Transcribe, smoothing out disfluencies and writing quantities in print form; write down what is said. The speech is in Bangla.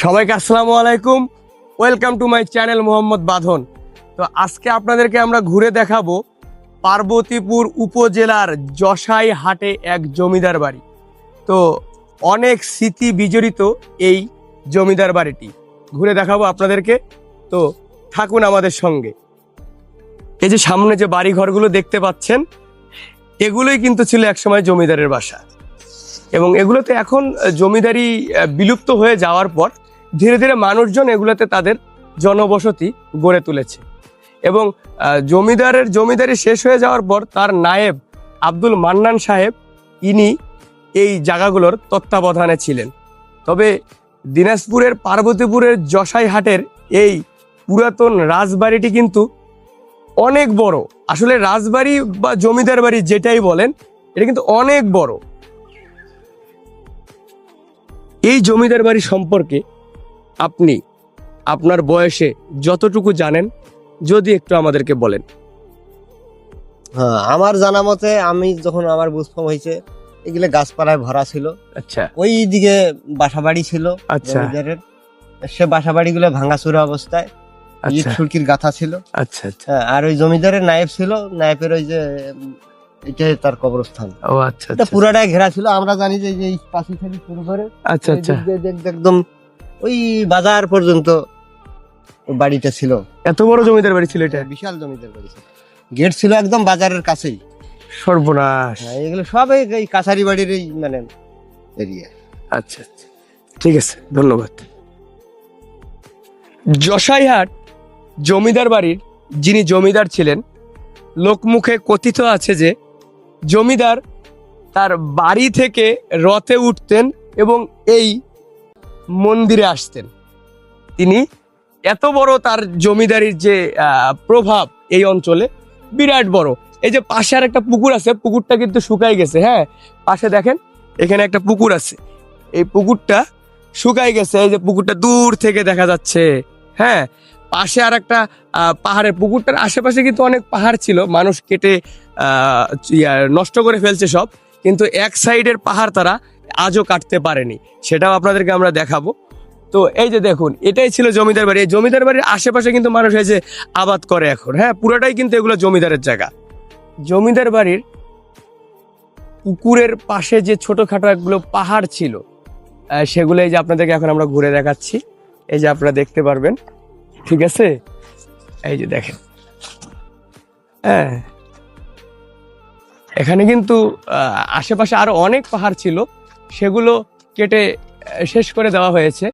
সবাইকে আসসালামু আলাইকুম, welcome to my channel Mohammad বাঁধন। তো আজকে আপনাদেরকে আমরা ঘুরে দেখাবো পার্বতীপুর উপজেলার যশাই হাটে এক জমিদার বাড়ি। তো অনেক স্মৃতি বিজড়িত এই জমিদার বাড়িটি ঘুরে দেখাবো আপনাদেরকে, তো থাকুন আমাদের সঙ্গে। এই যে সামনে যে বাড়ি ঘরগুলো দেখতে পাচ্ছেন, এগুলোই কিন্তু ছিল একসময় জমিদারের বাসা, এবং এগুলোতে এখন জমিদারি বিলুপ্ত হয়ে যাওয়ার পর ধীরে ধীরে মানুষজন এগুলোতে তাদের জনবসতি গড়ে তুলেছে। এবং জমিদারি শেষ হয়ে যাওয়ার পর তার নায়েব আব্দুল মান্নান সাহেব, ইনি এই জায়গাগুলোর তত্ত্বাবধানে ছিলেন। তবে দিনাজপুরের পার্বতীপুরের যশাই হাটের এই পুরাতন রাজবাড়িটি কিন্তু অনেক বড়। আসলে রাজবাড়ি বা জমিদার বাড়ি যেটাই বলেন, এটা কিন্তু অনেক বড়। এই জমিদার বাড়ি সম্পর্কে আপনি আপনার বয়সে যতটুকু জানেন যদি একটু আমাদেরকে বলেন। হ্যাঁ, আমার জানা মতে আমি যখন আমার বুঝফম হয়েছে এগুলো গাছপালায় ভরা ছিল। আচ্ছা ওই দিকে বাসাবাড়ি ছিল আচ্ছা জমিদারের। সে বাসাবাড়িগুলো ভাঙাচুরা অবস্থায়, ইট আচ্ছা সুরকির গাথা ছিল। আচ্ছা আচ্ছা হ্যাঁ, আর ওই জমিদারের নায়েব ছিল, নায়েবের ওই যে এটাই তার কবরস্থান। ও আচ্ছা এটা আচ্ছা পুরাটাই ঘেরা ছিল। আমরা জানি যে এই পাশে থেকে শুরু করে আচ্ছা এই আচ্ছা দিক দিয়ে একদম ওই বাজার পর্যন্ত ওই বাড়িটা ছিল। এত বড় জমিদার বাড়ি ছিল এটা? বিশাল জমিদার বাড়ি ছিল, গেট ছিল একদম বাজারের কাছেই। সর্বনাশ। হ্যাঁ, এগুলো সব এই কাছারি বাড়ির এই মানে এরিয়া। আচ্ছা আচ্ছা, ঠিক আছে, ধন্যবাদ। যশাইহাট জমিদার বাড়ির যিনি জমিদার ছিলেন, লোকমুখে কথিত আছে যে জমিদার তার বাড়ি থেকে রথে উঠতেন এবং এই মন্দিরে আসতেন। তিনি এত বড় তার জমিদারির যে প্রভাব এই অঞ্চলে বিরাট বড়। এই যে পাশে আর একটা পুকুর আছে, পুকুরটা কিন্তু শুকাই গেছে। হ্যাঁ, পাশে দেখেন এখানে একটা পুকুর আছে, এই পুকুরটা শুকাই গেছে। এই যে পুকুরটা দূর থেকে দেখা যাচ্ছে। হ্যাঁ, পাশে আর একটা পাহাড়ের, পুকুরটার আশেপাশে কিন্তু অনেক পাহাড় ছিল, মানুষ কেটে নষ্ট করে ফেলছে সব, কিন্তু এক সাইডের পাহাড় তারা আজও কাটতে পারেনি, সেটাও আপনাদেরকে আমরা দেখাবো। তো এই যে দেখুন, এটাই ছিল জমিদার বাড়ি। এই জমিদার বাড়ির আশেপাশে কিন্তু মানুষ এই যে আবাদ করে এখন। হ্যাঁ, পুরোটাই কিন্তু এগুলো জমিদারের জায়গা। জমিদার বাড়ির পুকুরের পাশে যে ছোটখাটো একগুলো পাহাড় ছিল, সেগুলো এই যে আপনাদেরকে এখন আমরা ঘুরে দেখাচ্ছি। এই যে আপনারা দেখতে পারবেন, ঠিক আছে? এই যে দেখেন, হ্যাঁ, এখানে কিন্তু আশেপাশে আরো অনেক পাহাড় ছিল, সেগুলো কেটে শেষ করে দেওয়া হয়েছে।